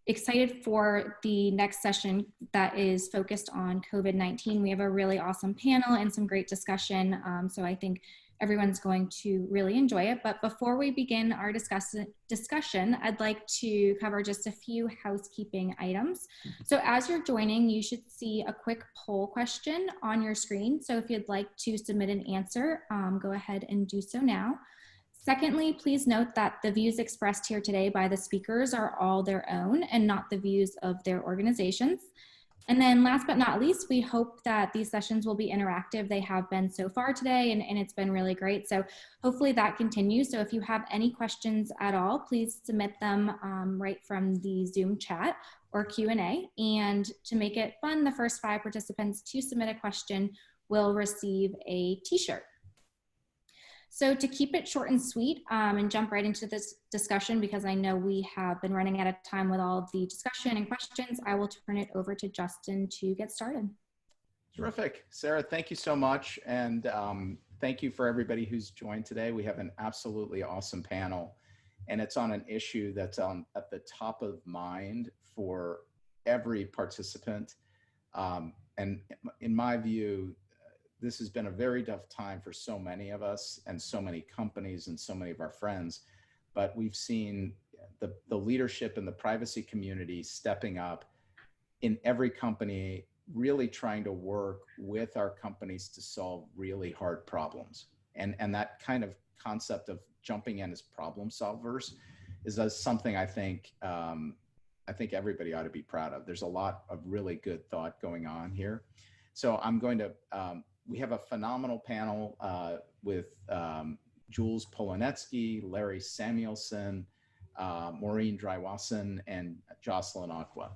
excited for the next session that is focused on COVID-19. We have a really awesome panel and some great discussion. So I think everyone's going to really enjoy it. But before we begin our discussion, I'd like to cover just a few housekeeping items. So as you're joining, you should see a quick poll question on your screen. So if you'd like to submit an answer, go ahead and do so now. Secondly, please note that the views expressed here today by the speakers are all their own and not the views of their organizations. And then last but not least, we hope that these sessions will be interactive. They have been so far today, and it's been really great. So hopefully that continues. So if you have any questions at all, please submit them right from the Zoom chat or Q&A. And to make it fun, the first 5 participants to submit a question will receive a t-shirt. So to keep it short and sweet and jump right into this discussion, because I know we have been running out of time with all of the discussion and questions, I will turn it over to Justin to get started. Terrific. Sarah, thank you so much. And thank you for everybody who's joined today. We have an absolutely awesome panel, and it's on an issue that's at the top of mind for every participant. And in my view, this has been a very tough time for so many of us and so many companies and so many of our friends, but we've seen the leadership in the privacy community stepping up in every company, really trying to work with our companies to solve really hard problems. And that kind of concept of jumping in as problem solvers is something I think everybody ought to be proud of. There's a lot of really good thought going on here. So I'm going to, we have a phenomenal panel with Jules Polonetsky, Larry Samuelson, Maureen Drywason, and Jocelyn Aqua.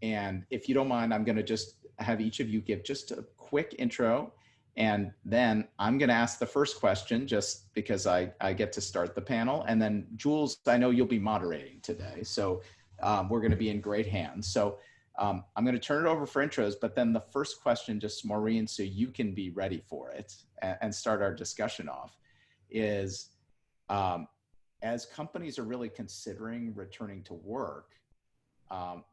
And if you don't mind, I'm gonna just have each of you give just a quick intro, and then I'm gonna ask the first question just because I get to start the panel. And then Jules, I know you'll be moderating today, so we're gonna be in great hands. So I'm going to turn it over for intros, but then the first question, just Maureen, so you can be ready for it and start our discussion off, is as companies are really considering returning to work,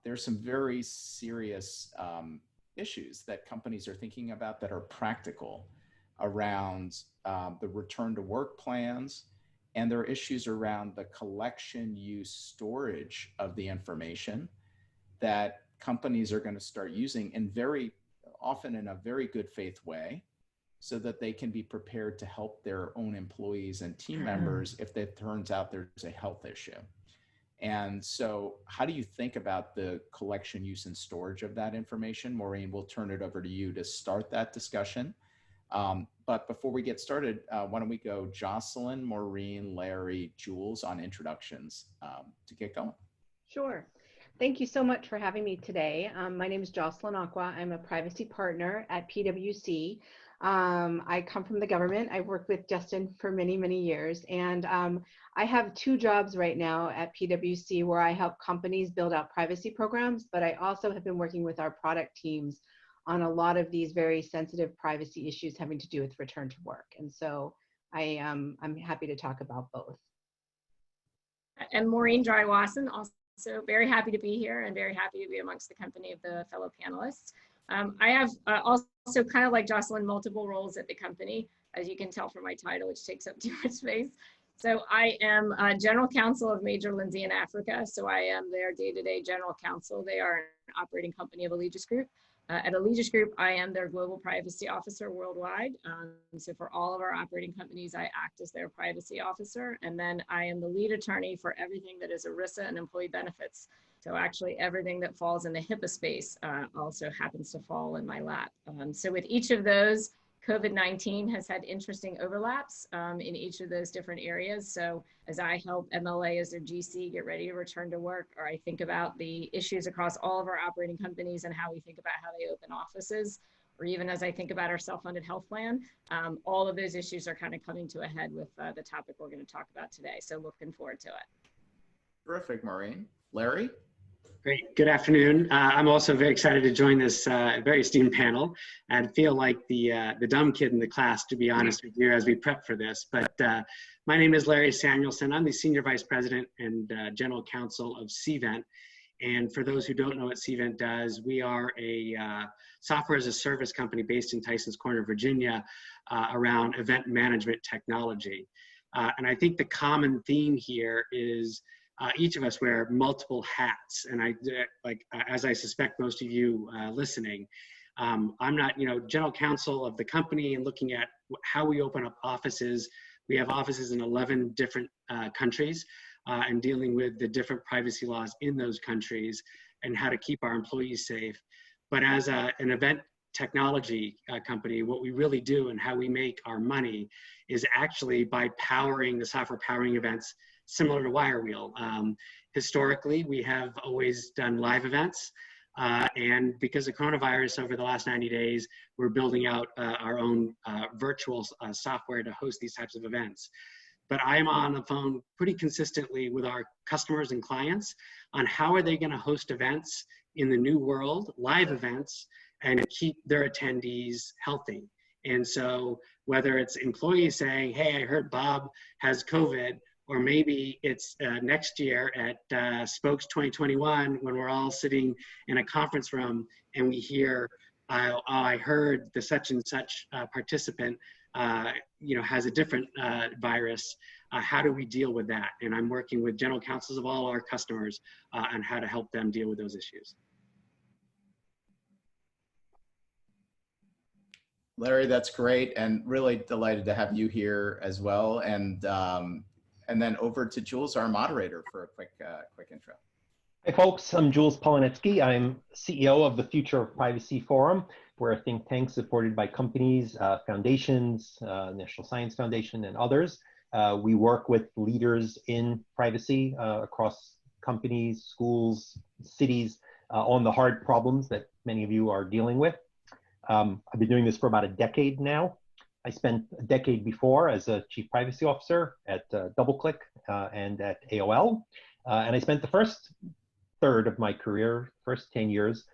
there's some very serious issues that companies are thinking about that are practical around the return to work plans, and there are issues around the collection, use, storage of the information that companies are going to start using, and very often in a very good faith way, so that they can be prepared to help their own employees and team members if it turns out there's a health issue. And so how do you think about the collection, use, and storage of that information? Maureen, we'll turn it over to you to start that discussion. But before we get started, why don't we go Jocelyn, Maureen, Larry, Jules on introductions to get going. Sure. Thank you so much for having me today. My name is Jocelyn Aqua. I'm a privacy partner at PwC. I come from the government. I've worked with Justin for many, many years. And I have 2 jobs right now at PwC where I help companies build out privacy programs, but I also have been working with our product teams on a lot of these very sensitive privacy issues having to do with return to work. And so I'm happy to talk about both. And Maureen Drywason, also very happy to be here and very happy to be amongst the company of the fellow panelists. I have also, kind of like Jocelyn, multiple roles at the company, as you can tell from my title, which takes up too much space. So I am General Counsel of Major Lindsay in Africa. So I am their day-to-day General Counsel. They are an operating company of Allegis Group. At Allegis Group, I am their Global Privacy Officer worldwide. So for all of our operating companies, I act as their privacy officer. And then I am the lead attorney for everything that is ERISA and employee benefits. So actually everything that falls in the HIPAA space also happens to fall in my lap. So with each of those, COVID-19 has had interesting overlaps in each of those different areas. So as I help MLA as their GC get ready to return to work, or I think about the issues across all of our operating companies and how we think about how they open offices, or even as I think about our self-funded health plan, all of those issues are kind of coming to a head with the topic we're going to talk about today. So looking forward to it. Terrific, Maureen. Larry? Great. Good afternoon. I'm also very excited to join this very esteemed panel and feel like the dumb kid in the class, to be honest with you, as we prep for this. But my name is Larry Samuelson. I'm the Senior Vice President and General Counsel of CVent. And for those who don't know what CVent does, we are a software as a service company based in Tysons Corner, Virginia, around event management technology. And I think the common theme here is each of us wear multiple hats, and as I suspect most of you listening, I'm not, general counsel of the company and looking at how we open up offices. We have offices in 11 different countries and dealing with the different privacy laws in those countries and how to keep our employees safe. But as an event technology company, what we really do and how we make our money is actually by powering the software powering events similar to Wirewheel. Historically, we have always done live events. And because of coronavirus over the last 90 days, we're building out our own virtual software to host these types of events. But I'm on the phone pretty consistently with our customers and clients on how are they going to host events in the new world, live events, and keep their attendees healthy. And so whether it's employees saying, hey, I heard Bob has COVID, or maybe it's next year at Spokes 2021 when we're all sitting in a conference room and we hear, oh, I heard the such and such participant has a different virus. How do we deal with that? And I'm working with general counsels of all our customers on how to help them deal with those issues. Larry, that's great, and really delighted to have you here as well. And then over to Jules, our moderator, for a quick intro. Hey folks, I'm Jules Polanetsky. I'm CEO of the Future of Privacy Forum. We're a think tank supported by companies, foundations, National Science Foundation, and others. We work with leaders in privacy across companies, schools, cities, on the hard problems that many of you are dealing with. I've been doing this for about a decade now. I spent a decade before as a chief privacy officer at DoubleClick and at AOL. And I spent the first third of my career, first 10 years,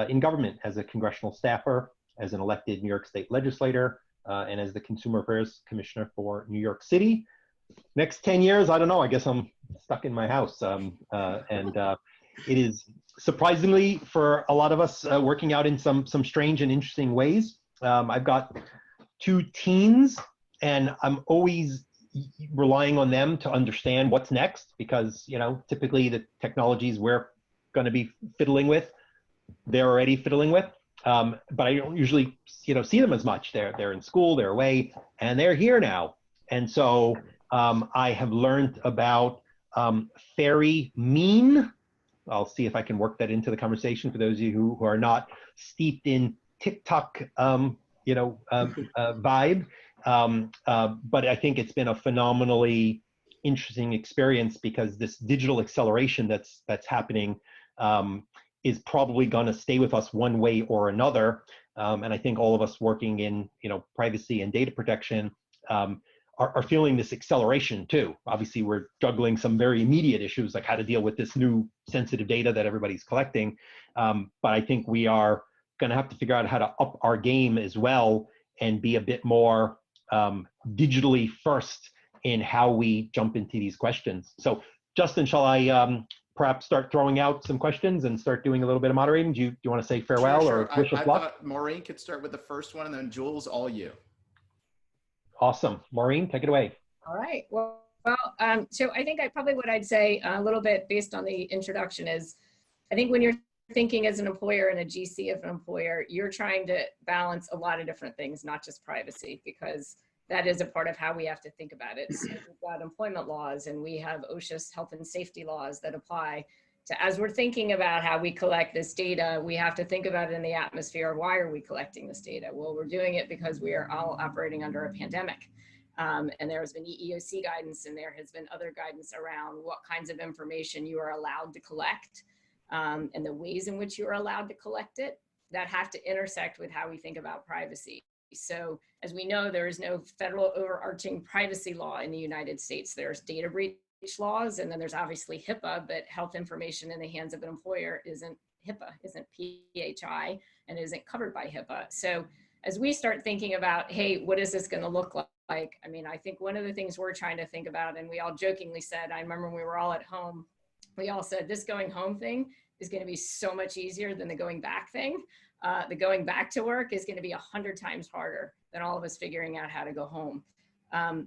in government as a congressional staffer, as an elected New York State legislator, and as the Consumer Affairs Commissioner for New York City. Next 10 years, I don't know, I guess I'm stuck in my house. It is surprisingly, for a lot of us, working out in some strange and interesting ways. I've got 2 teens, and I'm always relying on them to understand what's next, because typically the technologies we're going to be fiddling with, they're already fiddling with. But I don't usually see them as much. They're in school, they're away, and they're here now. And so I have learned about fairy mean. I'll see if I can work that into the conversation for those of you who are not steeped in TikTok vibe. But I think it's been a phenomenally interesting experience, because this digital acceleration that's happening is probably going to stay with us one way or another. And I think all of us working in privacy and data protection are feeling this acceleration too. Obviously, we're juggling some very immediate issues like how to deal with this new sensitive data that everybody's collecting. But I think we are going to have to figure out how to up our game as well and be a bit more digitally first in how we jump into these questions. So Justin, shall I perhaps start throwing out some questions and start doing a little bit of moderating? Do you want to say farewell? Sure. Or wish us luck? Thought Maureen could start with the first one, and then Jules, all you. Awesome. Maureen, take it away. All right. Well, so I think what I'd say a little bit based on the introduction is, I think when you're thinking as an employer and a GC of an employer, you're trying to balance a lot of different things, not just privacy, because that is a part of how we have to think about it. So we've got employment laws, and we have OSHA's health and safety laws that apply to, as we're thinking about how we collect this data, we have to think about it in the atmosphere of why are we collecting this data? Well, we're doing it because we are all operating under a pandemic. And there has been EEOC guidance, and there has been other guidance around what kinds of information you are allowed to collect, and the ways in which you are allowed to collect it, that have to intersect with how we think about privacy. So as we know, there is no federal overarching privacy law in the United States. There's data breach laws, and then there's obviously HIPAA, but health information in the hands of an employer isn't HIPAA, isn't PHI, and isn't covered by HIPAA. So as we start thinking about, hey, what is this going to look like? I mean, I think one of the things we're trying to think about, and we all jokingly said, I remember when we were all at home, we all said this going home thing is going to be so much easier than the going back thing. The going back to work is going to be 100 times harder than all of us figuring out how to go home.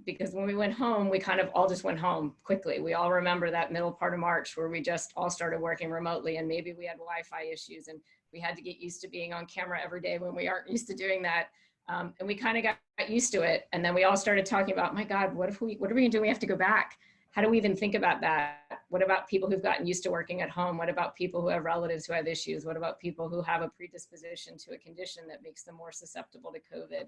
Because when we went home, we kind of all just went home quickly. We all remember that middle part of March where we just all started working remotely, and maybe we had Wi-Fi issues and we had to get used to being on camera every day when we aren't used to doing that. And we kind of got used to it. And then we all started talking about, my God, what are we gonna do? We have to go back. How do we even think about that? What about people who've gotten used to working at home? What about people who have relatives who have issues? What about people who have a predisposition to a condition that makes them more susceptible to COVID?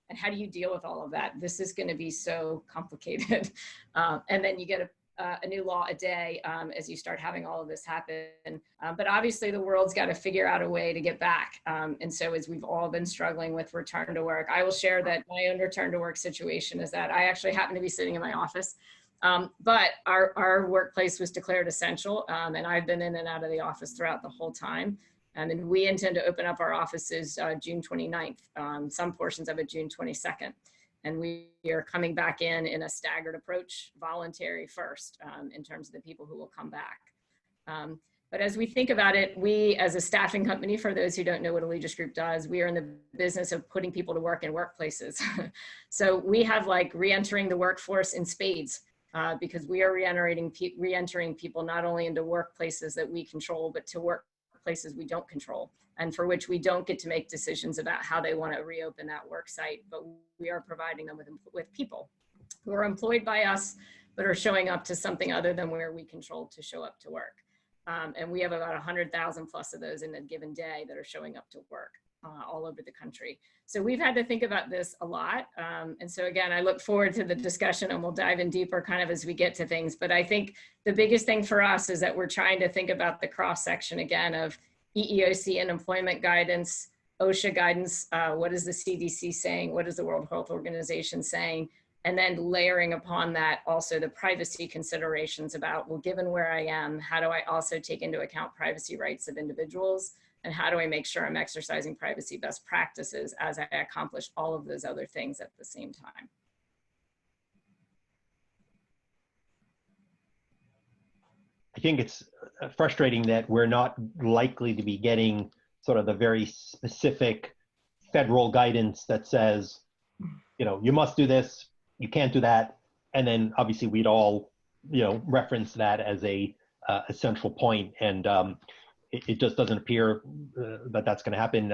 And how do you deal with all of that? This is going to be so complicated. And then you get a new law a day as you start having all of this happen. But obviously the world's got to figure out a way to get back. And so as we've all been struggling with return to work, I will share that my own return to work situation is that I actually happen to be sitting in my office. But our workplace was declared essential, and I've been in and out of the office throughout the whole time. And we intend to open up our offices June 29th, some portions of it June 22nd. And we are coming back in a staggered approach, voluntary first, in terms of the people who will come back. But as we think about it, we as a staffing company, for those who don't know what Allegis Group does, we are in the business of putting people to work in workplaces. So we have like re-entering the workforce in spades. Because we are re-entering people not only into workplaces that we control, but to workplaces we don't control, and for which we don't get to make decisions about how they want to reopen that work site, but we are providing them with people who are employed by us, but are showing up to something other than where we control to show up to work. And we have about 100,000 plus of those in a given day that are showing up to work. All over the country. So we've had to think about this a lot. And so again, I look forward to the discussion and we'll dive in deeper kind of as we get to things. But I think the biggest thing for us is that we're trying to think about the cross section again of EEOC and employment guidance, OSHA guidance, what is the CDC saying? What is the World Health Organization saying? And then layering upon that also the privacy considerations about, well, given where I am, how do I also take into account privacy rights of individuals? And how do I make sure I'm exercising privacy best practices as I accomplish all of those other things at the same time? I think it's frustrating that we're not likely to be getting sort of the very specific federal guidance that says, you know, you must do this, you can't do that. And then obviously we'd all, you know, reference that as a central point. And it just doesn't appear that that's going to happen.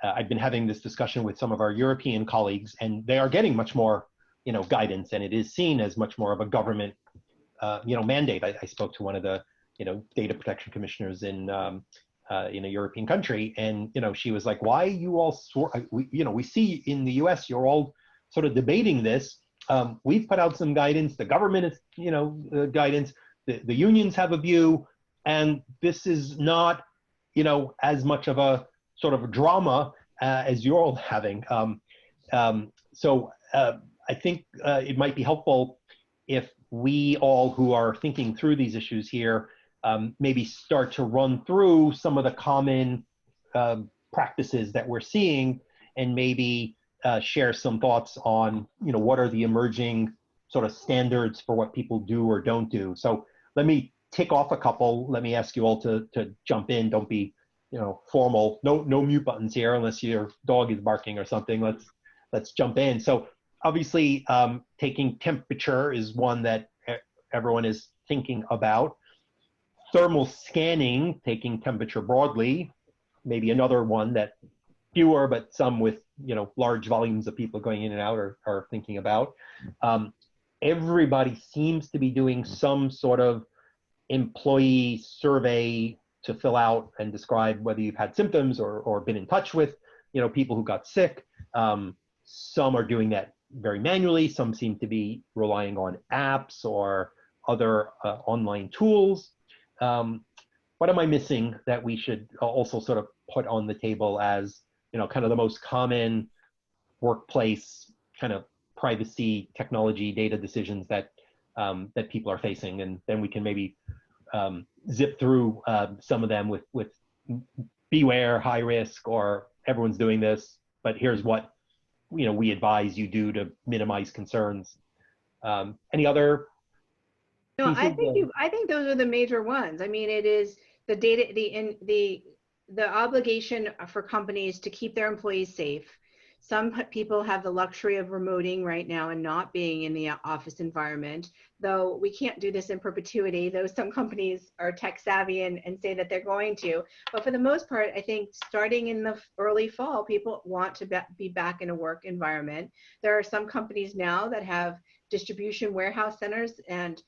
I've been having this discussion with some of our European colleagues, and they are getting much more, you know, guidance, and it is seen as much more of a government, you know, mandate. I spoke to one of the, you know, data protection commissioners in a European country, and you know, she was like, "Why you all you know, we see in the U.S. you're all sort of debating this. We've put out some guidance. The government is, you know, guidance. The unions have a view." And this is not, you know, as much of a sort of a drama as you're all having. So I think it might be helpful if we all who are thinking through these issues here maybe start to run through some of the common practices that we're seeing, and maybe share some thoughts on, you know, what are the emerging sort of standards for what people do or don't do. So let me tick off a couple. Let me ask you all to jump in. Don't be, you know, formal. No mute buttons here unless your dog is barking or something. Let's jump in. So obviously, taking temperature is one that everyone is thinking about. Thermal scanning, taking temperature broadly, maybe another one that fewer, but some with, you know, large volumes of people going in and out are thinking about. Everybody seems to be doing some sort of employee survey to fill out and describe whether you've had symptoms or been in touch with, you know, people who got sick. Some are doing that very manually. Some seem to be relying on apps or other online tools. What am I missing that we should also sort of put on the table as, you know, kind of the most common workplace kind of privacy, technology, data decisions that that people are facing, and then we can maybe zip through some of them with beware, high risk, or everyone's doing this, but here's what we advise you do to minimize concerns. Any other No, pieces? I think those are the major ones. I mean, it is the data, the obligation for companies to keep their employees safe. Some people have the luxury of remoting right now and not being in the office environment, though we can't do this in perpetuity, though some companies are tech savvy and say that they're going to. But for the most part, I think starting in the early fall, people want to be back in a work environment. There are some companies now that have distribution warehouse centers, and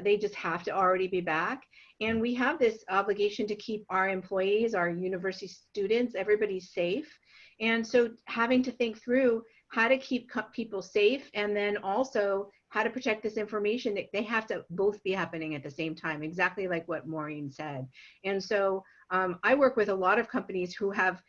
they just have to already be back. And we have this obligation to keep our employees, our university students, everybody safe. And so having to think through how to keep people safe, and then also how to protect this information, they have to both be happening at the same time, exactly like what Maureen said. And so I work with a lot of companies who have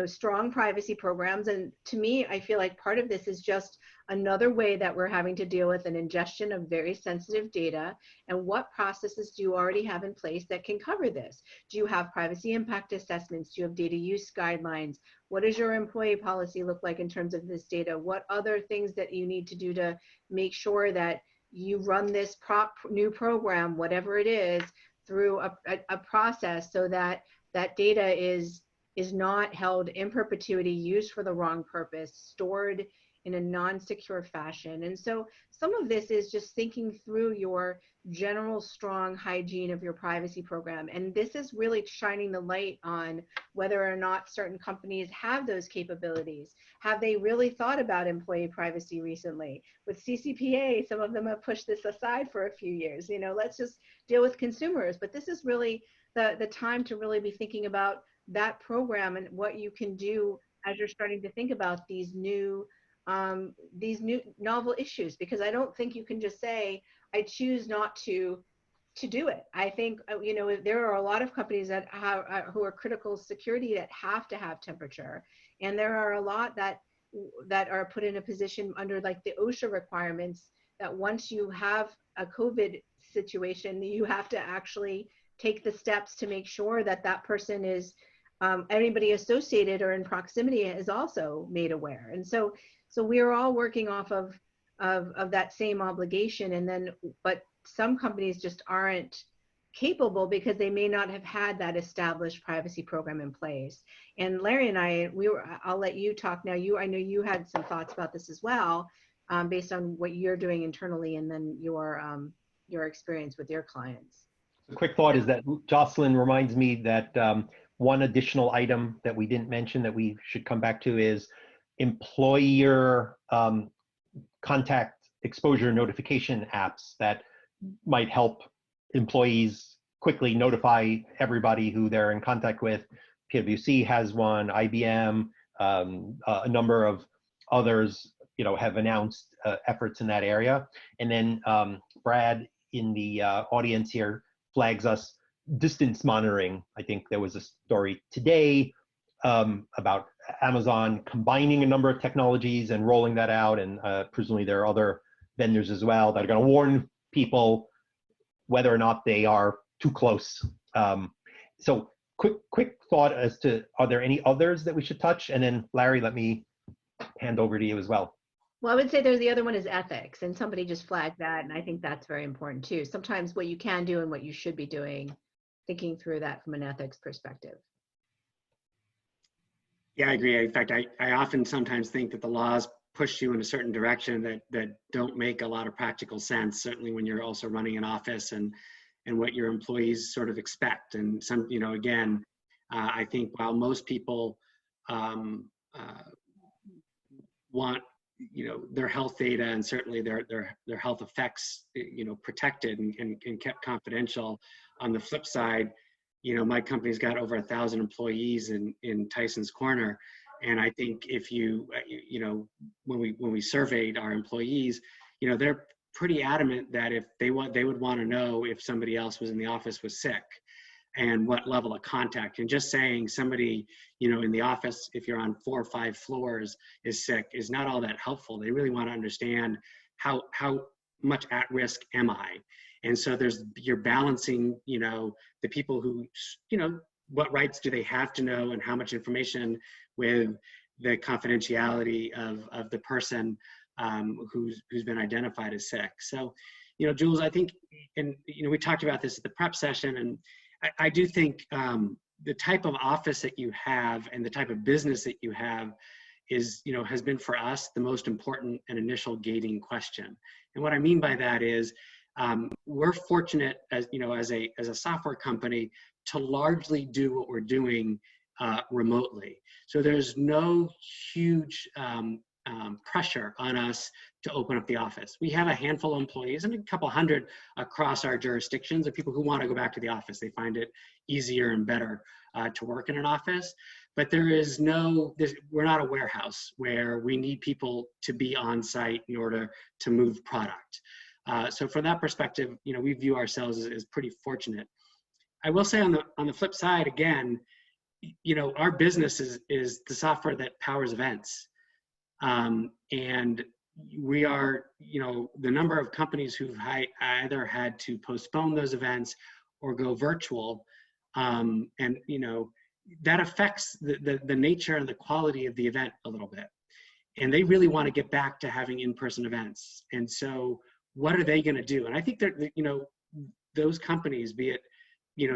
strong privacy programs. And to me, I feel like part of this is just another way that we're having to deal with an ingestion of very sensitive data. And what processes do you already have in place that can cover this? Do you have privacy impact assessments? Do you have data use guidelines? What does your employee policy look like in terms of this data? What other things that you need to do to make sure that you run this new program, whatever it is, through a process so that that data is not held in perpetuity, used for the wrong purpose, stored in a non-secure fashion. And so some of this is just thinking through your general strong hygiene of your privacy program. And this is really shining the light on whether or not certain companies have those capabilities. Have they really thought about employee privacy recently? With CCPA, some of them have pushed this aside for a few years. Let's just deal with consumers. But this is really the time to really be thinking about that program and what you can do as you're starting to think about these new novel issues, because I don't think you can just say, I choose not to do it. I think, there are a lot of companies that who are critical security that have to have temperature. And there are a lot that are put in a position under like the OSHA requirements that once you have a COVID situation, you have to actually take the steps to make sure that that person is, anybody associated or in proximity is also made aware. And so we are all working off of that same obligation. And then, but some companies just aren't capable because they may not have had that established privacy program in place. And Larry and I'll let you talk now. I know you had some thoughts about this as well, based on what you're doing internally and then your experience with your clients. A quick thought is that Jocelyn reminds me that one additional item that we didn't mention that we should come back to is employer contact exposure notification apps that might help employees quickly notify everybody who they're in contact with. PwC has one, IBM, a number of others, have announced efforts in that area. And then Brad in the audience here flags us distance monitoring. I think there was a story today about Amazon combining a number of technologies and rolling that out, and presumably there are other vendors as well that are going to warn people whether or not they are too close. So quick thought as to, are there any others that we should touch? And then Larry, let me hand over to you as well. Well, I would say there's the other one is ethics, and somebody just flagged that, and I think that's very important too. Sometimes what you can do and what you should be doing, thinking through that from an ethics perspective. Yeah, I agree. In fact, I often sometimes think that the laws push you in a certain direction that don't make a lot of practical sense, certainly when you're also running an office and what your employees sort of expect. And some, again, I think while most people want their health data and certainly their health effects protected and kept confidential, on the flip side, my company's got over 1,000 employees in Tyson's Corner, and I think if when we surveyed our employees, they're pretty adamant that if they would want to know if somebody else was in the office was sick and what level of contact. And just saying somebody in the office, if you're on 4 or 5 floors, is sick is not all that helpful. They really want to understand how much at risk am I? And so you're balancing, the people who, what rights do they have to know and how much information with the confidentiality of the person who's been identified as sick. So, Jules, I think, and we talked about this at the prep session, and I do think the type of office that you have and the type of business that you have is, has been for us the most important and initial gating question. And what I mean by that is we're fortunate as a software company to largely do what we're doing remotely. So there's no huge pressure on us to open up the office. We have a handful of employees and a couple hundred across our jurisdictions of people who want to go back to the office. They find it easier and better to work in an office. But we're not a warehouse where we need people to be on site in order to move product. So from that perspective, we view ourselves as pretty fortunate. I will say on the flip side, again, our business is the software that powers events. And we are, the number of companies who've either had to postpone those events or go virtual, and that affects the nature and the quality of the event a little bit. And they really want to get back to having in-person events. And so what are they going to do? And I think that, those companies, be it,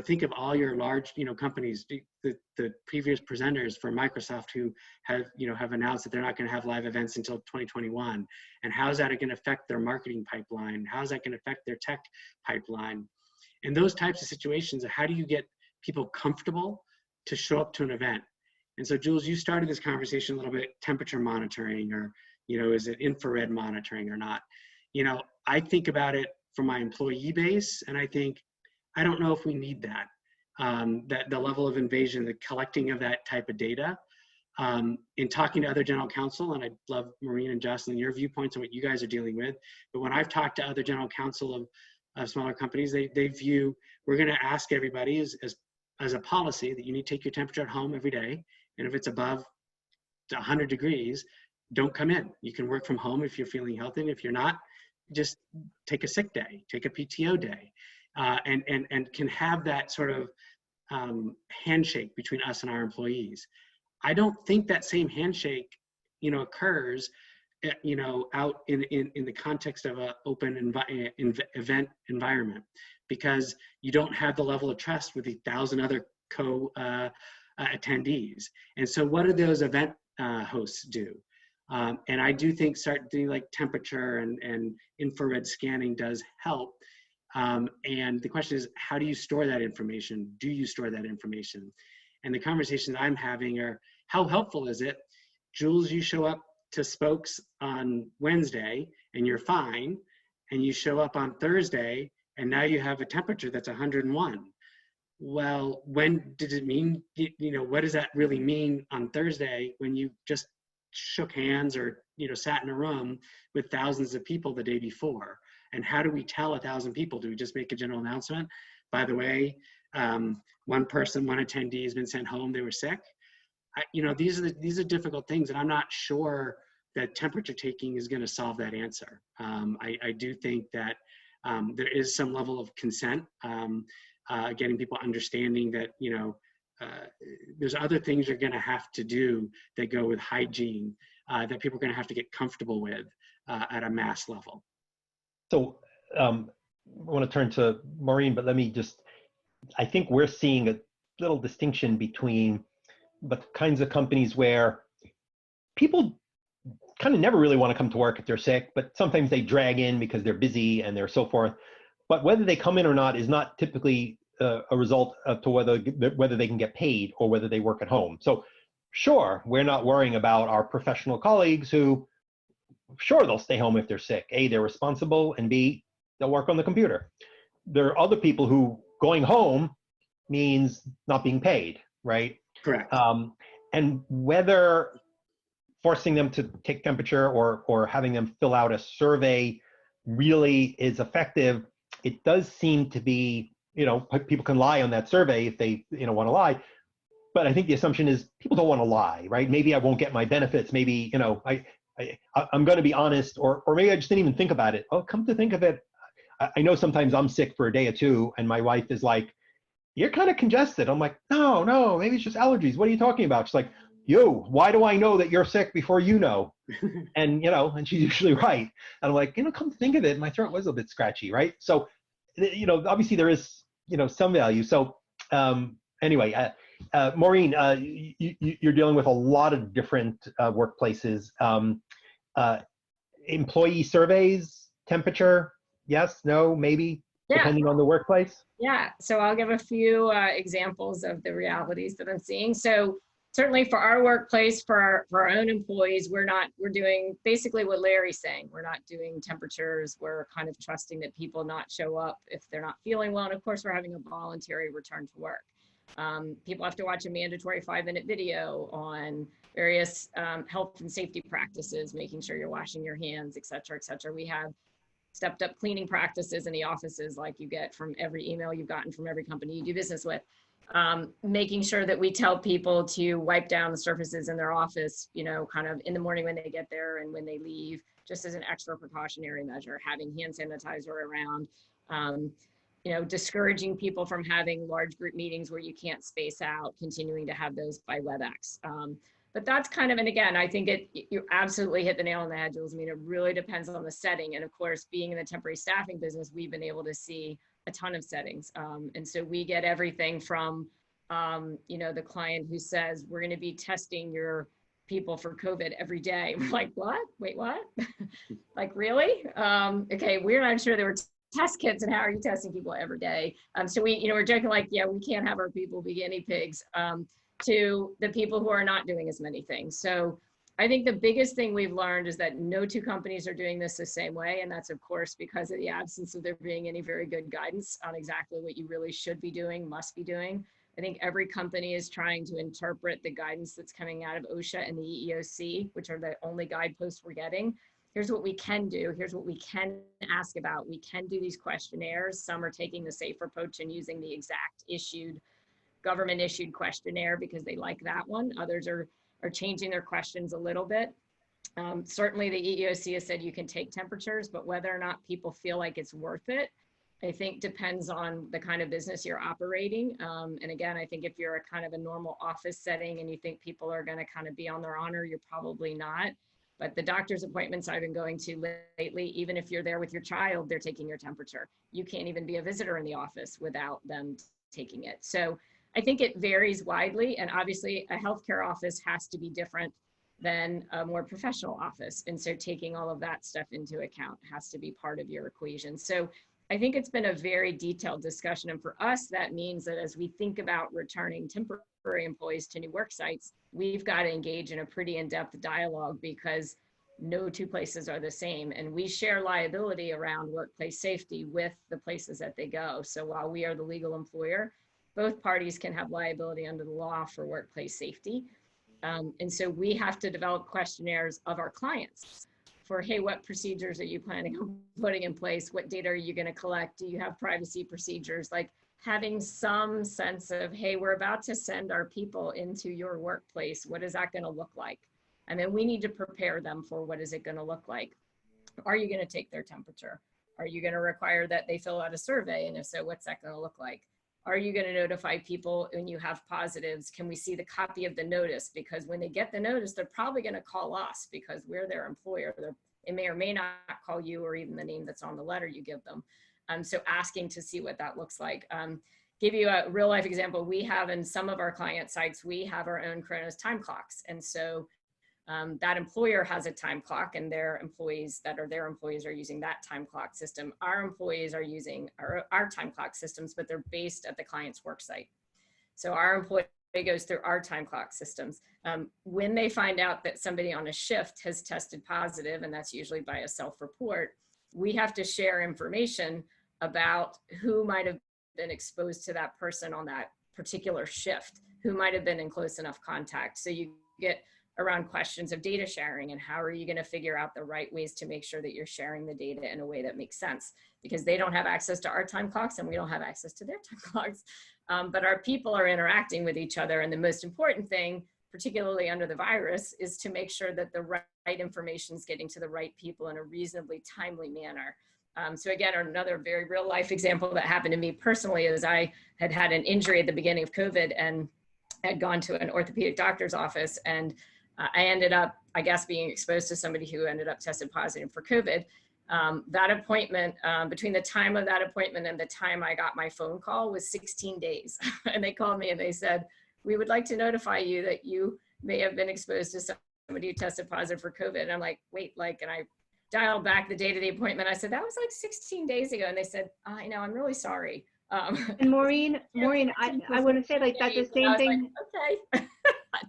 think of all your large, companies, the previous presenters for Microsoft who have announced that they're not going to have live events until 2021. And how is that going to affect their marketing pipeline? How is that going to affect their tech pipeline? And those types of situations, how do you get people comfortable to show up to an event? And so, Jules, you started this conversation a little bit, temperature monitoring, or, is it infrared monitoring or not? I think about it from my employee base, and I think, I don't know if we need that, that the level of invasion, the collecting of that type of data. In talking to other general counsel, and I love Maureen and Jocelyn, your viewpoints on what you guys are dealing with, but when I've talked to other general counsel of smaller companies, they view, we're gonna ask everybody as a policy that you need to take your temperature at home every day, and if it's above 100 degrees, don't come in. You can work from home if you're feeling healthy, and if you're not, just take a sick day, take a PTO day. And can have that sort of handshake between us and our employees. I don't think that same handshake, occurs, out in the context of an open event environment, because you don't have the level of trust with 1,000 other attendees. And so what do those event hosts do? And I do think start doing like temperature and infrared scanning does help. And the question is, how do you store that information? Do you store that information? And the conversations I'm having are, how helpful is it? Jules, you show up to Spokes on Wednesday and you're fine, and you show up on Thursday and now you have a temperature that's 101. Well, when did it mean, what does that really mean on Thursday when you just shook hands or, sat in a room with thousands of people the day before? And how do we tell 1,000 people? Do we just make a general announcement? By the way, one attendee has been sent home, they were sick. These are difficult things, and I'm not sure that temperature taking is going to solve that answer. I do think that there is some level of consent, getting people understanding that, there's other things you're going to have to do that go with hygiene that people are going to have to get comfortable with at a mass level. So I want to turn to Maureen, but I think we're seeing a little distinction between the kinds of companies where people kind of never really want to come to work if they're sick, but sometimes they drag in because they're busy and they're so forth. But whether they come in or not is not typically a result to whether they can get paid or whether they work at home. So sure, we're not worrying about our professional colleagues who, sure, they'll stay home if they're sick. A, they're responsible, and B, they'll work on the computer. There are other people who going home means not being paid, right? Correct. And whether forcing them to take temperature or having them fill out a survey really is effective, it does seem to be, people can lie on that survey if they, want to lie. But I think the assumption is people don't want to lie, right? Maybe I won't get my benefits. Maybe, I'm going to be honest, or maybe I just didn't even think about it. Oh, come to think of it, I know sometimes I'm sick for a day or two, and my wife is like, "You're kind of congested." I'm like, "No, maybe it's just allergies. What are you talking about?" She's like, "You, why do I know that you're sick before you know?" And and she's usually right. And I'm like, come to think of it, my throat was a bit scratchy, right? So, obviously there is, some value. So, anyway, Maureen, you're dealing with a lot of different workplaces. Employee surveys, temperature, yes, no, maybe, Yeah. depending on the workplace. Yeah, so I'll give a few examples of the realities that I'm seeing. So certainly for our workplace, for our own employees, we're doing basically what Larry's saying. We're not doing temperatures. We're kind of trusting that people not show up if they're not feeling well. And of course, we're having a voluntary return to work. People have to watch a mandatory 5-minute video on various health and safety practices, making sure you're washing your hands, et cetera, et cetera. We have stepped up cleaning practices in the offices like you get from every email you've gotten from every company you do business with. Making sure that we tell people to wipe down the surfaces in their office, kind of in the morning when they get there and when they leave, just as an extra precautionary measure, having hand sanitizer around, discouraging people from having large group meetings where you can't space out, continuing to have those by WebEx. But that's kind of, and again, I think you absolutely hit the nail on the head, Jules. I mean, it really depends on the setting. And of course, being in the temporary staffing business, we've been able to see a ton of settings. And so we get everything from, the client who says, we're going to be testing your people for COVID every day. We're like, what? Wait, what? Like, really? Okay, we're not sure there were test kits, and how are you testing people every day? So we're joking like, yeah, we can't have our people be guinea pigs. To the people who are not doing as many things. So I think the biggest thing we've learned is that no two companies are doing this the same way. And that's of course because of the absence of there being any very good guidance on exactly what you really should be doing, must be doing. I think every company is trying to interpret the guidance that's coming out of OSHA and the EEOC, which are the only guideposts we're getting. Here's what we can do. Here's what we can ask about. We can do these questionnaires. Some are taking the safer approach and using the exact government issued questionnaire because they like that one. Others are changing their questions a little bit. Certainly the EEOC has said you can take temperatures, but whether or not people feel like it's worth it, I think depends on the kind of business you're operating. And again, I think if you're a kind of a normal office setting and you think people are going to kind of be on their honor, you're probably not. But the doctor's appointments I've been going to lately, even if you're there with your child, they're taking your temperature. You can't even be a visitor in the office without them taking it. So I think it varies widely, and obviously a healthcare office has to be different than a more professional office. And so taking all of that stuff into account has to be part of your equation. So I think it's been a very detailed discussion. And for us, that means that as we think about returning temporary employees to new work sites, we've got to engage in a pretty in-depth dialogue because no two places are the same. And we share liability around workplace safety with the places that they go. So while we are the legal employer, both parties can have liability under the law for workplace safety. And so we have to develop questionnaires of our clients for, hey, what procedures are you planning on putting in place? What data are you going to collect? Do you have privacy procedures? Like having some sense of, hey, we're about to send our people into your workplace. What is that going to look like? And then we need to prepare them for what is it going to look like? Are you going to take their temperature? Are you going to require that they fill out a survey? And if so, what's that going to look like? Are you going to notify people when you have positives? Can we see the copy of the notice? Because when they get the notice, they're probably going to call us because we're their employer. They may or may not call you or even the name that's on the letter you give them. So asking to see what that looks like. Give you a real life example. We have in some of our client sites, we have our own Kronos time clocks. And so that employer has a time clock and their employees are using that time clock system. Our employees are using our time clock systems, but they're based at the client's work site. So our employee goes through our time clock systems. When they find out that somebody on a shift has tested positive, and that's usually by a self-report, we have to share information about who might have been exposed to that person on that particular shift, who might have been in close enough contact. So you get around questions of data sharing and how are you going to figure out the right ways to make sure that you're sharing the data in a way that makes sense, because they don't have access to our time clocks and we don't have access to their time clocks. But our people are interacting with each other. And the most important thing, particularly under the virus, is to make sure that the right information is getting to the right people in a reasonably timely manner. So again, another very real life example that happened to me personally is I had had an injury at the beginning of COVID and had gone to an orthopedic doctor's office, and I ended up, I guess, being exposed to somebody who ended up tested positive for COVID. That appointment, between the time of that appointment and the time I got my phone call was 16 days. And they called me and they said, we would like to notify you that you may have been exposed to somebody who tested positive for COVID. And I'm like, wait, and I dialed back the date of the appointment. I said, that was like 16 days ago. And they said, I know, I'm really sorry. And Maureen, I want to say like that the same thing. Like, okay,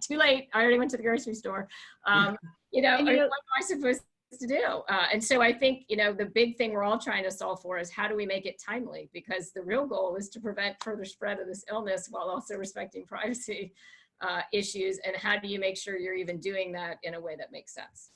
too late. I already went to the grocery store. What am I supposed to do? And so I think, the big thing we're all trying to solve for is how do we make it timely? Because the real goal is to prevent further spread of this illness while also respecting privacy issues. And how do you make sure you're even doing that in a way that makes sense?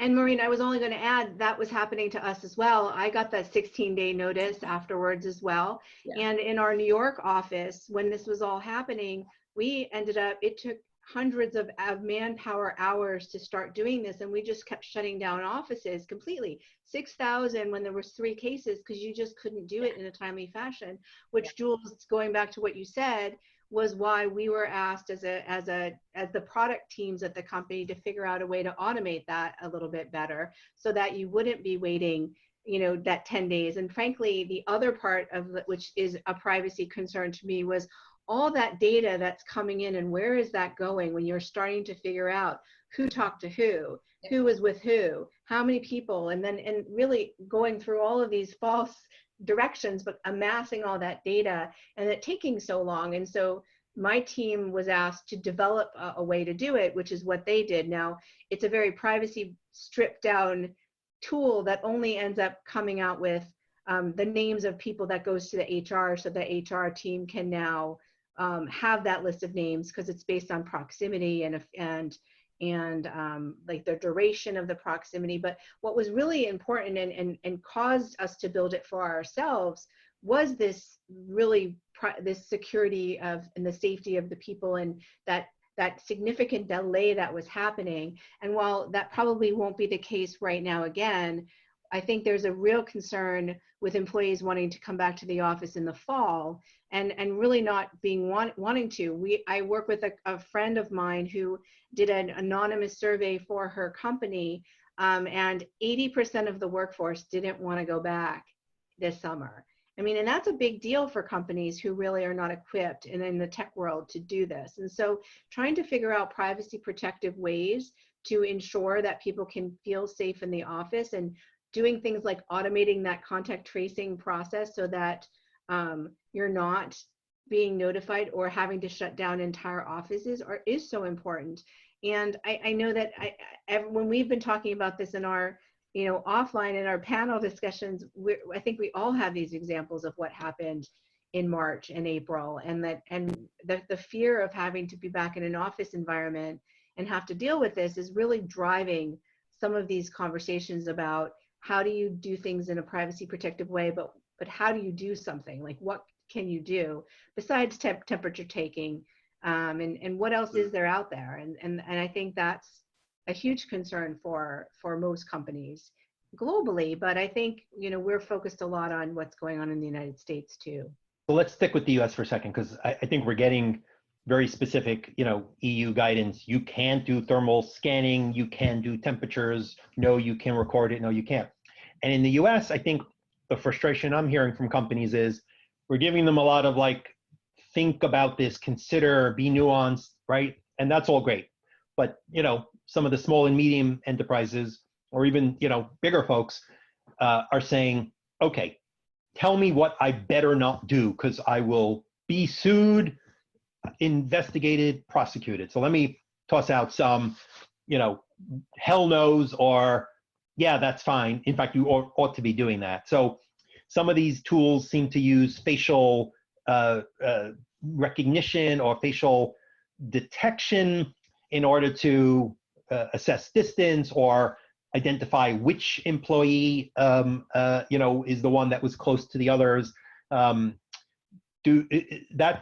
And Maureen, I was only going to add that was happening to us as well. I got that 16-day notice afterwards as well. Yeah. And in our New York office, when this was all happening, we ended up, it took hundreds of manpower hours to start doing this. And we just kept shutting down offices completely. 6,000 when there was 3 cases, because you just couldn't do it in a timely fashion, which Jules, going back to what you said, was why we were asked as the product teams at the company to figure out a way to automate that a little bit better so that you wouldn't be waiting, that 10 days. And frankly, the other part of which is a privacy concern to me was all that data that's coming in and where is that going when you're starting to figure out who talked to who was with who, how many people, and really going through all of these false directions, but amassing all that data and it taking so long. And so my team was asked to develop a way to do it, which is what they did. Now, it's a very privacy stripped down tool that only ends up coming out with the names of people that goes to the HR, so the HR team can now have that list of names because it's based on proximity and like the duration of the proximity. But what was really important and caused us to build it for ourselves was this really this security of and the safety of the people and that significant delay that was happening. And while that probably won't be the case right now again, I think there's a real concern with employees wanting to come back to the office in the fall and really not being wanting to. I work with a friend of mine who did an anonymous survey for her company, and 80% of the workforce didn't want to go back this summer. I mean, and that's a big deal for companies who really are not equipped and in the tech world to do this. And so trying to figure out privacy protective ways to ensure that people can feel safe in the office and doing things like automating that contact tracing process so that you're not being notified or having to shut down entire offices is so important. And I know that when we've been talking about this in our, offline in our panel discussions, I think we all have these examples of what happened in March and April, and the fear of having to be back in an office environment and have to deal with this is really driving some of these conversations about how do you do things in a privacy protective way, but how do you do something? Like what can you do besides temperature taking, and what else is there out there? And I think that's a huge concern for most companies globally, but I think, we're focused a lot on what's going on in the United States too. So let's stick with the US for a second, because I think we're getting very specific, EU guidance. You can't do thermal scanning, you can do temperatures, no, you can record it, no, you can't. And in the US, I think the frustration I'm hearing from companies is we're giving them a lot of like, think about this, consider, be nuanced, right? And that's all great. But, some of the small and medium enterprises, or even, bigger folks are saying, okay, tell me what I better not do because I will be sued, investigated, prosecuted. So let me toss out some, hell no's or, yeah, that's fine. In fact, you ought to be doing that. So some of these tools seem to use facial recognition or facial detection in order to assess distance or identify which employee, is the one that was close to the others. That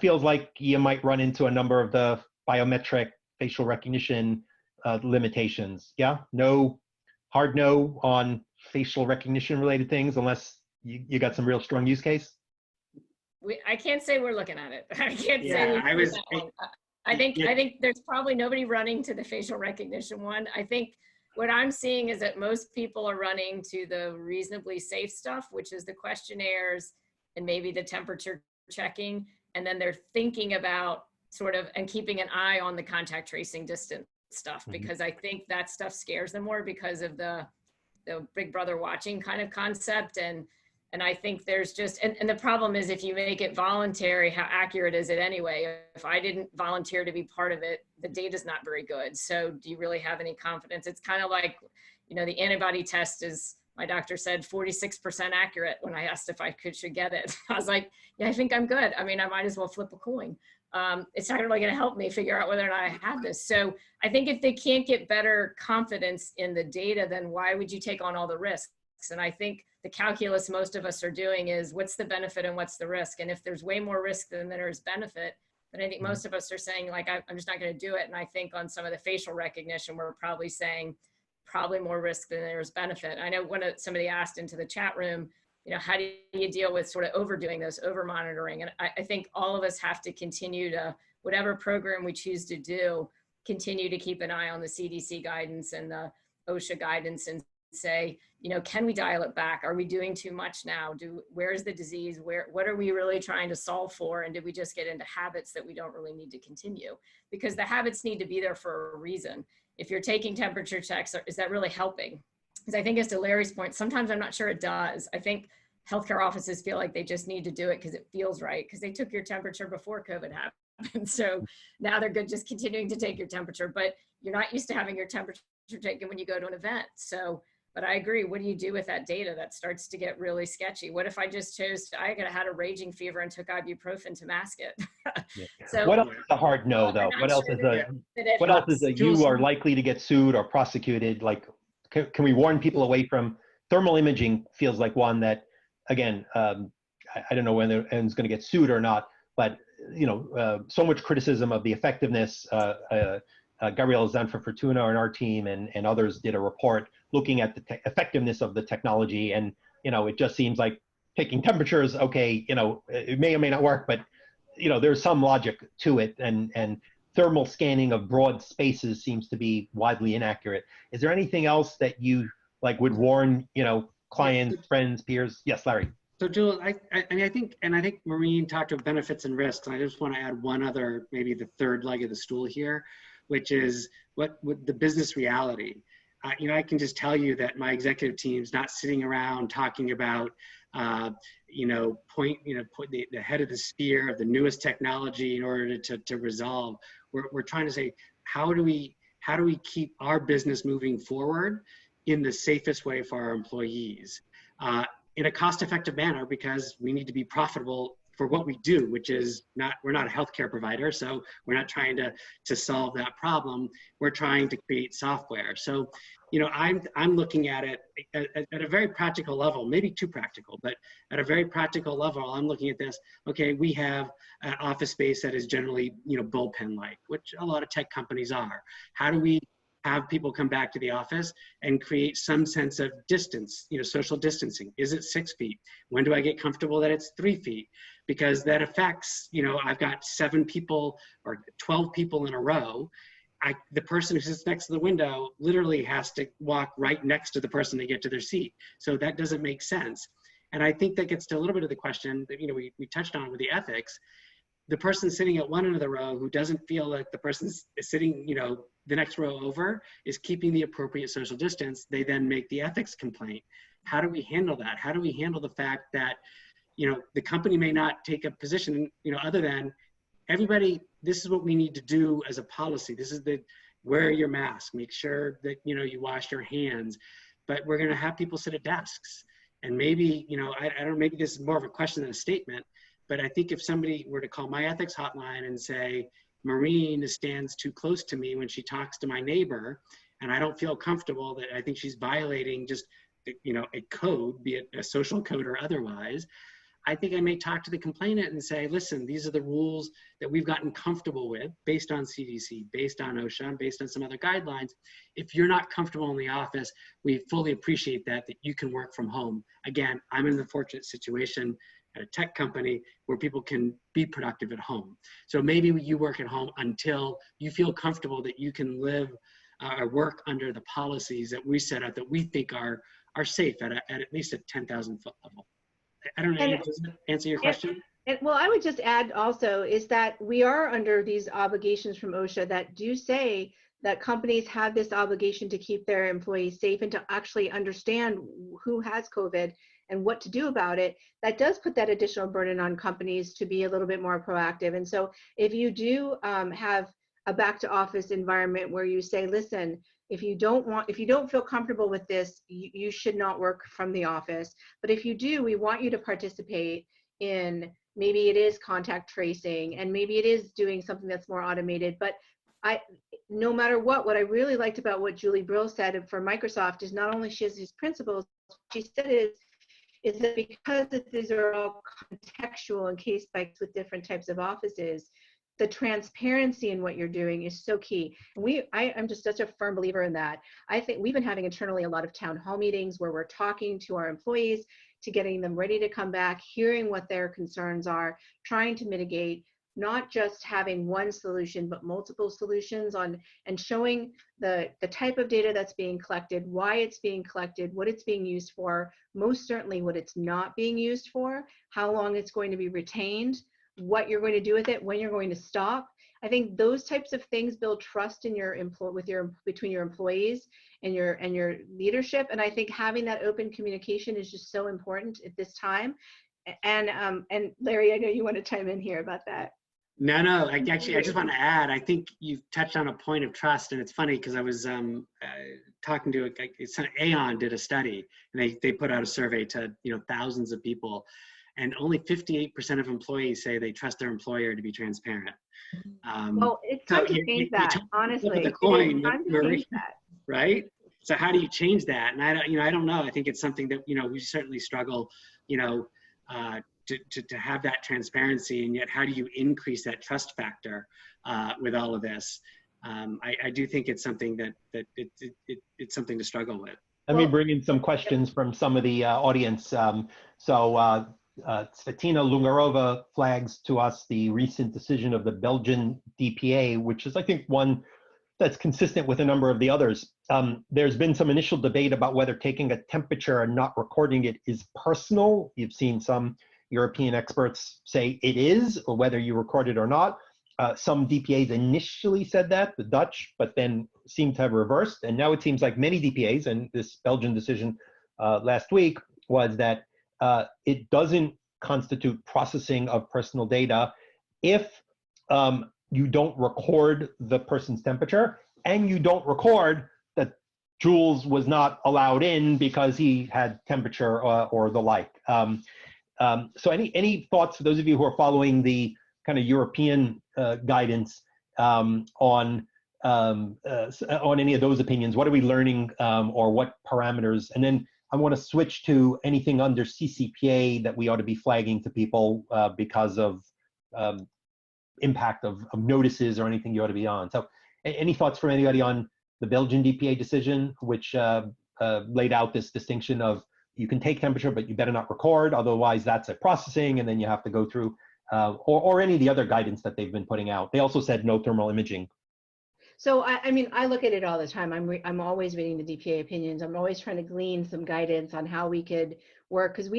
feels like you might run into a number of the biometric facial recognition limitations. Yeah, no, hard no on facial recognition related things unless you got some real strong use case. I can't say we're looking at it. I can't Yeah, say I was. that one. I think there's probably nobody running to the facial recognition one. I think what I'm seeing is that most people are running to the reasonably safe stuff, which is the questionnaires and maybe the temperature checking. And then they're thinking about sort of and keeping an eye on the contact tracing distance stuff, because I think that stuff scares them more because of the big brother watching kind of concept. And I think there's just, and the problem is if you make it voluntary, how accurate is it anyway? If I didn't volunteer to be part of it, the data's not very good. So do you really have any confidence? It's kind of like, you know, the antibody test is, my doctor said 46% accurate when I asked if I should get it. I was like, yeah, I think I'm good. I mean, I might as well flip a coin. It's not really gonna help me figure out whether or not I have this. So I think if they can't get better confidence in the data, then why would you take on all the risks? And I think the calculus most of us are doing is what's the benefit and what's the risk? And if there's way more risk than there is benefit, then I think most of us are saying like, I'm just not going to do it. And I think on some of the facial recognition, we're probably saying probably more risk than there's benefit. I know somebody asked into the chat room, you know, how do you deal with sort of overdoing those, over monitoring? And I think all of us have to continue to, whatever program we choose to do, continue to keep an eye on the CDC guidance and the OSHA guidance and say, you know, can we dial it back? Are we doing too much now? Where's the disease? What are we really trying to solve for? And did we just get into habits that we don't really need to continue? Because the habits need to be there for a reason. If you're taking temperature checks, is that really helping? Because I think as to Larry's point, sometimes I'm not sure it does. I think healthcare offices feel like they just need to do it because it feels right, because they took your temperature before COVID happened. So now they're good just continuing to take your temperature, but you're not used to having your temperature taken when you go to an event. So, but I agree. What do you do with that data? That starts to get really sketchy. What if I just had a raging fever and took ibuprofen to mask it? Yeah. So what else is a hard no, though? What else is a you are likely to get sued or prosecuted? Like, can we warn people away from thermal imaging? Feels like one that, again, I don't know when anyone's going to get sued or not, but you know, so much criticism of the effectiveness. Gabriela Zanfa Fortuna on our team and others did a report looking at the effectiveness of the technology, and you know, it just seems like taking temperatures, okay, you know, it may or may not work, but you know, there's some logic to it, and thermal scanning of broad spaces seems to be widely inaccurate. Is there anything else that you like would warn, you know, clients, friends, peers? Yes, Larry. So Jules, I think Maureen talked about benefits and risks, and I just want to add one other, maybe the third leg of the stool here, which is what the business reality. You know, I can just tell you that my executive team's not sitting around talking about, you know, the head of the spear of the newest technology in order to resolve. We're trying to say, how do we keep our business moving forward in the safest way for our employees, in a cost-effective manner, because we need to be profitable for what we do, which is we're not a healthcare provider, so we're not trying to solve that problem. We're trying to create software. So, you know, I'm looking at it at a very practical level, maybe too practical, but at a very practical level, I'm looking at this. Okay, we have an office space that is generally, you know, bullpen-like, which a lot of tech companies are. How do we have people come back to the office and create some sense of distance, you know, social distancing? Is it 6 feet? When do I get comfortable that it's 3 feet? Because that affects, you know, I've got 7 people or 12 people in a row. The person who sits next to the window literally has to walk right next to the person to get to their seat. So that doesn't make sense. And I think that gets to a little bit of the question that, you know, we touched on with the ethics. The person sitting at one end of the row who doesn't feel like the person sitting, you know, the next row over is keeping the appropriate social distance, they then make the ethics complaint. How do we handle that? How do we handle the fact that, you know, the company may not take a position, you know, other than everybody, this is what we need to do as a policy. This is wear your mask, make sure that, you know, you wash your hands, but we're going to have people sit at desks. And maybe, you know, I don't know, maybe this is more of a question than a statement, but I think if somebody were to call my ethics hotline and say, Maureen stands too close to me when she talks to my neighbor, and I don't feel comfortable, that I think she's violating just, you know, a code, be it a social code or otherwise, I think I may talk to the complainant and say, listen, these are the rules that we've gotten comfortable with based on CDC, based on OSHA, and based on some other guidelines. If you're not comfortable in the office, we fully appreciate that you can work from home. Again, I'm in the fortunate situation at a tech company where people can be productive at home. So maybe you work at home until you feel comfortable that you can live or work under the policies that we set out that we think are safe at least a 10,000 foot level. I don't know, does that answer your question? And well, I would just add also is that we are under these obligations from OSHA that do say that companies have this obligation to keep their employees safe and to actually understand who has COVID and what to do about it. That does put that additional burden on companies to be a little bit more proactive. And so if you do have a back to office environment where you say, listen, if you don't feel comfortable with this, you should not work from the office. But if you do, we want you to participate in, maybe it is contact tracing and maybe it is doing something that's more automated. But no matter what I really liked about what Julie Brill said for Microsoft is not only she has these principles, she said is that because these are all contextual and case by case with different types of offices, the transparency in what you're doing is so key. I'm just such a firm believer in that. I think we've been having internally a lot of town hall meetings where we're talking to our employees, to getting them ready to come back, hearing what their concerns are, trying to mitigate, not just having one solution, but multiple solutions and showing the type of data that's being collected, why it's being collected, what it's being used for, most certainly what it's not being used for, how long it's going to be retained, what you're going to do with it, when you're going to stop. I think those types of things build trust in between your employees and your leadership. And I think having that open communication is just so important at this time. And Larry, I know you want to chime in here about that. No, I just want to add, I think you've touched on a point of trust, and it's funny because I was talking to Aon did a study, and they put out a survey to thousands of people, and only 58% of employees say they trust their employer to be transparent. Well, it's time to change that, honestly. The coin, it's time to change that. Right? So how do you change that? And I don't know. I think it's something that we certainly struggle, to have that transparency, and yet how do you increase that trust factor with all of this? I do think it's something that it's something to struggle with. Let me bring in some questions from some of the audience. Svetlana Lungarova flags to us the recent decision of the Belgian DPA, which is, I think, one that's consistent with a number of the others. There's been some initial debate about whether taking a temperature and not recording it is personal. You've seen some European experts say it is, or whether you record it or not. Some DPAs initially said that, the Dutch, but then seemed to have reversed. And now it seems like many DPAs, and this Belgian decision last week was that it doesn't constitute processing of personal data if you don't record the person's temperature and you don't record that Jules was not allowed in because he had temperature or the like. So any thoughts for those of you who are following the kind of European guidance on any of those opinions? What are we learning, or what parameters? And then I want to switch to anything under CCPA that we ought to be flagging to people because of impact of notices or anything you ought to be on. So any thoughts from anybody on the Belgian DPA decision, which laid out this distinction of you can take temperature, but you better not record, otherwise that's a processing, and then you have to go through, or any of the other guidance that they've been putting out. They also said no thermal imaging. So I mean, I look at it all the time. I'm always reading the DPA opinions. I'm always trying to glean some guidance on how we could work, because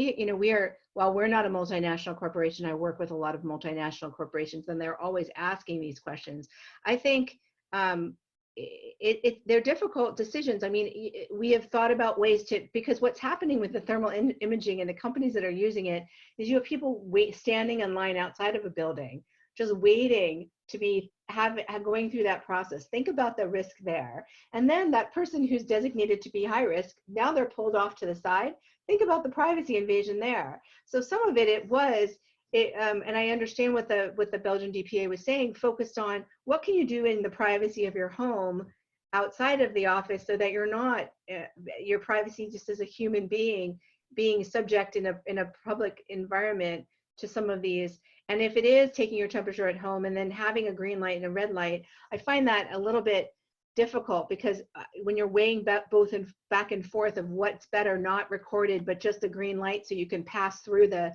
while we're not a multinational corporation, I work with a lot of multinational corporations, and they're always asking these questions. I think they're difficult decisions. I mean, we have thought about ways to, because what's happening with the thermal imaging and the companies that are using it is you have people standing in line outside of a building, just waiting to be going through that process. Think about the risk there. And then that person who's designated to be high risk, now they're pulled off to the side. Think about the privacy invasion there. So some of it was, and I understand what the Belgian DPA was saying, focused on what can you do in the privacy of your home outside of the office so that you're not, your privacy just as a human being, being subject in a public environment to some of these. And if it is taking your temperature at home and then having a green light and a red light, I find that a little bit difficult, because when you're weighing both and back and forth of what's better, not recorded, but just a green light so you can pass through the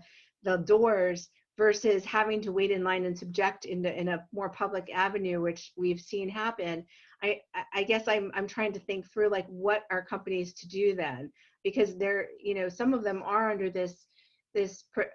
doors, versus having to wait in line and subject in a more public avenue, which we've seen happen. I guess I'm trying to think through, like, what are companies to do then? Because they're, you know, some of them are under this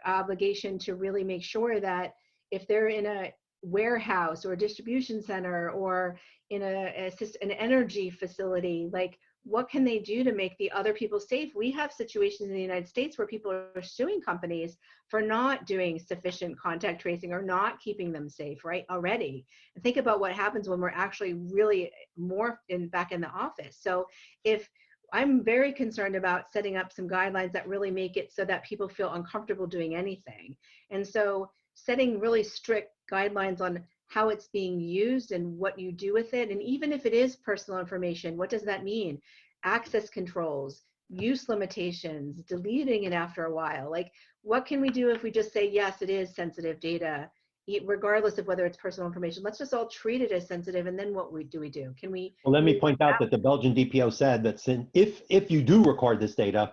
obligation to really make sure that if they're in a warehouse or a distribution center or in an energy facility, like, what can they do to make the other people safe? We have situations in the United States where people are suing companies for not doing sufficient contact tracing or not keeping them safe, right, already. And think about what happens when we're actually really more back in the office. So if I'm very concerned about setting up some guidelines that really make it so that people feel uncomfortable doing anything. And so setting really strict guidelines on how it's being used and what you do with it. And even if it is personal information, what does that mean? Access controls, use limitations, deleting it after a while. Like, what can we do if we just say, yes, it is sensitive data, regardless of whether it's personal information? Let's just all treat it as sensitive, and then what do we do? Can we? Well, let me point out that the Belgian DPO said that if you do record this data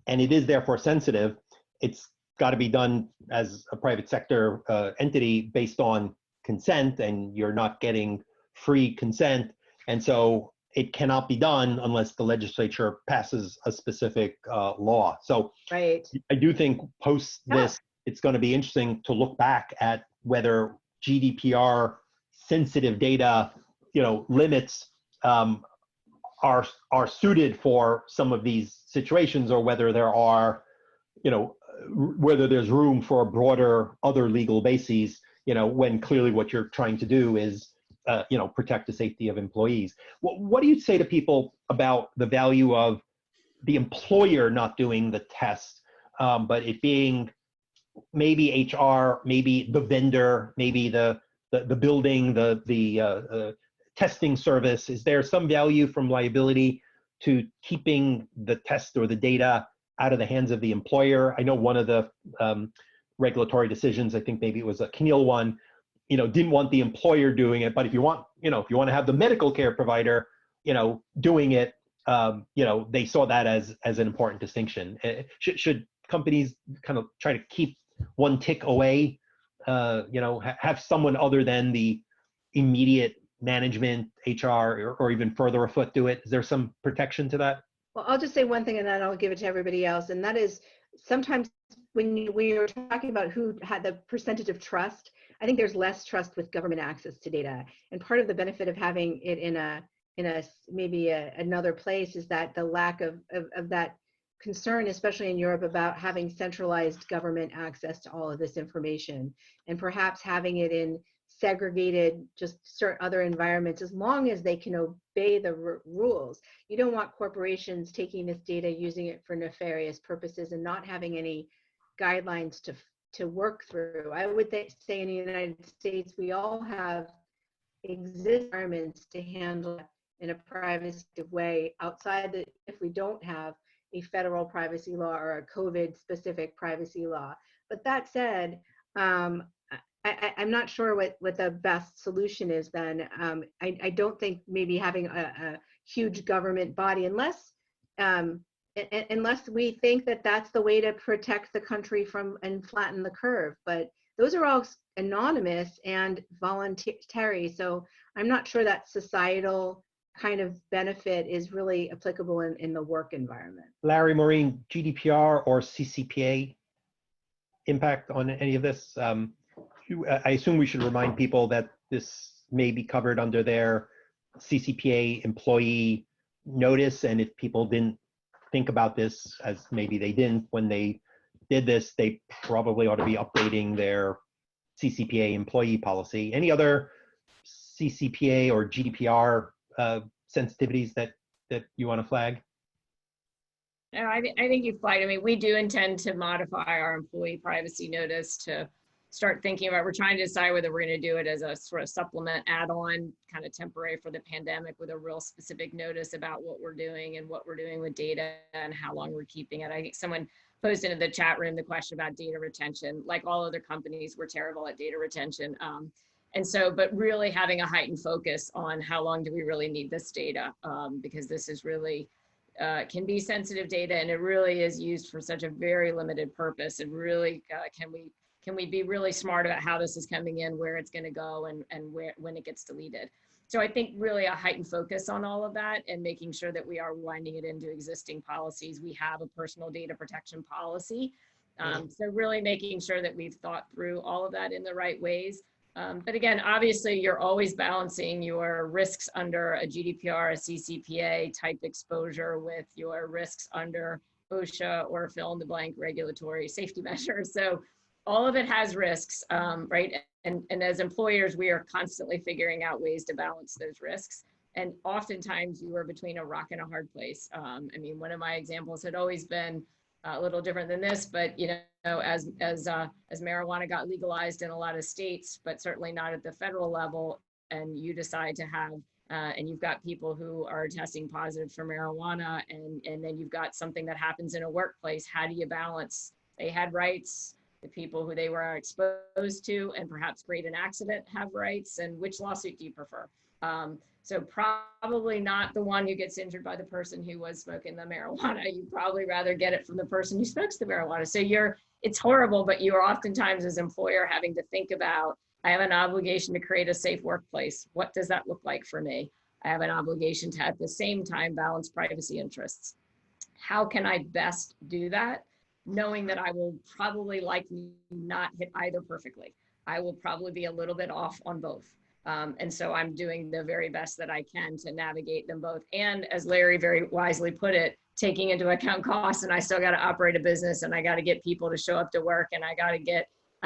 and it is therefore sensitive, it's got to be done as a private sector entity based on consent, and you're not getting free consent. And so it cannot be done unless the legislature passes a specific law. So right. I do think post this, it's going to be interesting to look back at whether GDPR sensitive data, you know, limits are suited for some of these situations, or whether there are, you know, whether there's room for broader other legal bases, you know, when clearly what you're trying to do is, you know, protect the safety of employees. What do you say to people about the value of the employer not doing the test, but it being maybe HR, maybe the vendor, maybe the building, the testing service? Is there some value from liability to keeping the test or the data out of the hands of the employer? I know one of the regulatory decisions, I think maybe it was a CNIL one, you know, didn't want the employer doing it, but if you want, you know, if you want to have the medical care provider, you know, doing it, you know, they saw that as an important distinction. Should companies kind of try to keep one tick away, you know, have someone other than the immediate management, HR, or even further afoot do it? Is there some protection to that? Well, I'll just say one thing and then I'll give it to everybody else. And that is, sometimes when you're talking about who had the percentage of trust, I think there's less trust with government access to data. And part of the benefit of having it in another place is that the lack of that concern, especially in Europe, about having centralized government access to all of this information, and perhaps having it in segregated, just certain other environments, as long as they can obey the rules. You don't want corporations taking this data, using it for nefarious purposes, and not having any guidelines to work through. I would say in the United States, we all have environments to handle in a privacy way outside that, if we don't have a federal privacy law or a COVID specific privacy law. But that said, I'm not sure what the best solution is then. I don't think maybe having a huge government body, unless we think that that's the way to protect the country from and flatten the curve. But those are all anonymous and voluntary. So I'm not sure that societal kind of benefit is really applicable in the work environment. Larry, Maureen, GDPR or CCPA impact on any of this? I assume we should remind people that this may be covered under their CCPA employee notice, and if people didn't think about this, as maybe they didn't when they did this, they probably ought to be updating their CCPA employee policy. Any other CCPA or GDPR sensitivities that you want to flag? No, I think you flagged. I mean, we do intend to modify our employee privacy notice to start thinking about, we're trying to decide whether we're going to do it as a sort of supplement add-on, kind of temporary for the pandemic, with a real specific notice about what we're doing and what we're doing with data and how long we're keeping it. I think someone posted in the chat room the question about data retention. Like all other companies, we're terrible at data retention. And so, but really having a heightened focus on how long do we really need this data, because this is really, can be sensitive data, and it really is used for such a very limited purpose. And really, can we be really smart about how this is coming in, where it's going to go, and when it gets deleted. So I think really a heightened focus on all of that and making sure that we are winding it into existing policies. We have a personal data protection policy. So really making sure that we've thought through all of that in the right ways. But again, obviously you're always balancing your risks under a GDPR, a CCPA type exposure with your risks under OSHA or fill in the blank regulatory safety measures. So all of it has risks, right? And as employers, we are constantly figuring out ways to balance those risks. And oftentimes you are between a rock and a hard place. I mean, one of my examples had always been a little different than this, but you know, as marijuana got legalized in a lot of states, but certainly not at the federal level, and you decide to have, and you've got people who are testing positive for marijuana, and then you've got something that happens in a workplace. How do you balance? They had rights. The people who they were exposed to and perhaps create an accident have rights, and which lawsuit do you prefer? So probably not the one who gets injured by the person who was smoking the marijuana. You'd probably rather get it from the person who smokes the marijuana. So it's horrible, but you are oftentimes as employer having to think about, I have an obligation to create a safe workplace. What does that look like for me? I have an obligation to at the same time balance privacy interests. How can I best do that? Knowing that I will probably likely not hit either perfectly. I will probably be a little bit off on both. And so I'm doing the very best that I can to navigate them both. And as Larry very wisely put it, taking into account costs, and I still got to operate a business, and I got to get people to show up to work, and I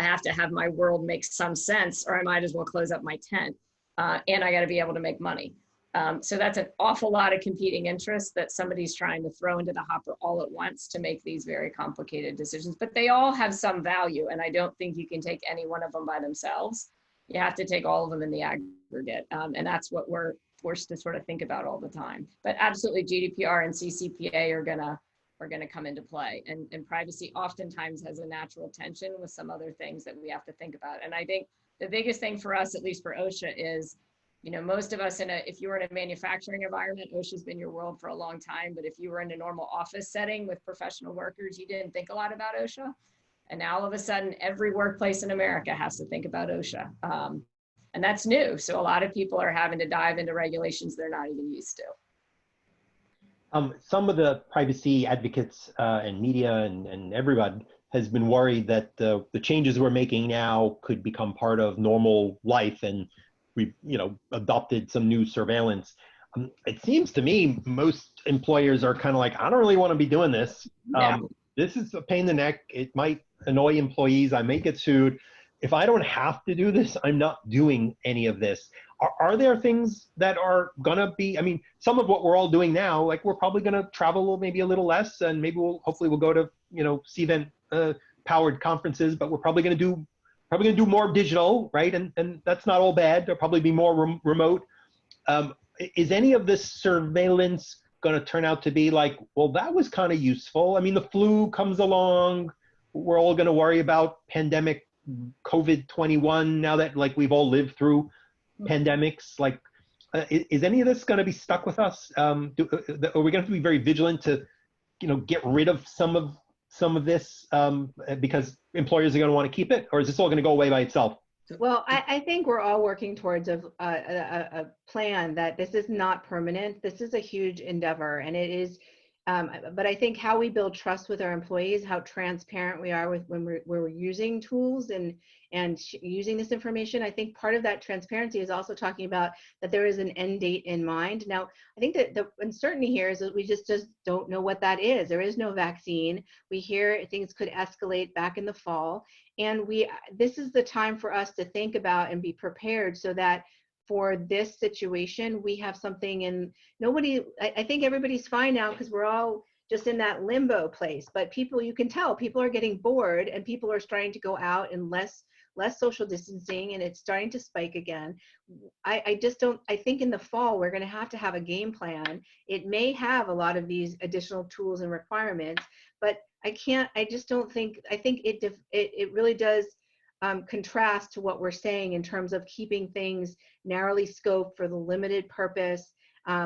have to have my world make some sense, or I might as well close up my tent. And I got to be able to make money. So that's an awful lot of competing interests that somebody's trying to throw into the hopper all at once to make these very complicated decisions, but they all have some value. And I don't think you can take any one of them by themselves. You have to take all of them in the aggregate. And that's what we're forced to sort of think about all the time. But absolutely GDPR and CCPA are gonna come into play. And privacy oftentimes has a natural tension with some other things that we have to think about. And I think the biggest thing for us, at least for OSHA, is, you know, most of us if you were in a manufacturing environment, OSHA's been your world for a long time, but if you were in a normal office setting with professional workers, you didn't think a lot about OSHA. And now all of a sudden, every workplace in America has to think about OSHA. And that's new. So a lot of people are having to dive into regulations they're not even used to. Some of the privacy advocates and media and everyone has been worried that the changes we're making now could become part of normal life, and we've adopted some new surveillance. It seems to me most employers are kind of like, I don't really want to be doing this. Yeah. This is a pain in the neck. It might annoy employees. I may get sued. If I don't have to do this, I'm not doing any of this. Are there things that are gonna be, I mean, some of what we're all doing now, like we're probably gonna travel maybe a little less, and maybe hopefully we'll go to, CVent powered conferences, but we're probably gonna do more digital, right? And that's not all bad. There'll probably be more remote. Is any of this surveillance going to turn out to be like, well, that was kind of useful? I mean, the flu comes along. We're all going to worry about pandemic COVID-21 now that like we've all lived through pandemics. Like, is any of this going to be stuck with us? Are we going to have to be very vigilant to, get rid of some of this because employers are going to want to keep it, or is this all going to go away by itself? Well, I think we're all working towards a plan that this is not permanent. This is a huge endeavor, and it is. But I think how we build trust with our employees, how transparent we are with when we're using tools and using this information. I think part of that transparency is also talking about that there is an end date in mind. Now, I think that the uncertainty here is that we just don't know what that is. There is no vaccine. We hear things could escalate back in the fall, and this is the time for us to think about and be prepared so that for this situation, we have something. And I think everybody's fine now because we're all just in that limbo place, but you can tell people are getting bored and people are starting to go out and less social distancing, and it's starting to spike again. I think in the fall, we're going to have a game plan. It may have a lot of these additional tools and requirements, but I just don't think, I think it really does contrast to what we're saying in terms of keeping things narrowly scoped for the limited purpose,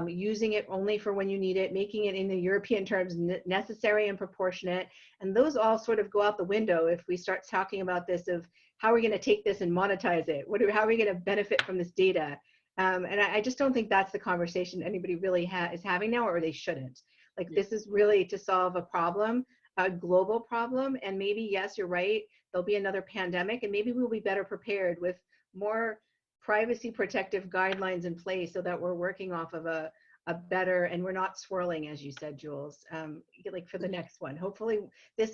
using it only for when you need it, making it in the European terms necessary and proportionate. And those all sort of go out the window if we start talking about this of how are we going to take this and monetize it? How are we going to benefit from this data? And I just don't think that's the conversation anybody really is having now, or they shouldn't. Like, this is really to solve a problem, a global problem. And maybe, yes, you're right, there'll be another pandemic, and maybe we'll be better prepared with more privacy protective guidelines in place so that we're working off of a better, and we're not swirling, as you said, Jules, like for the next one. Hopefully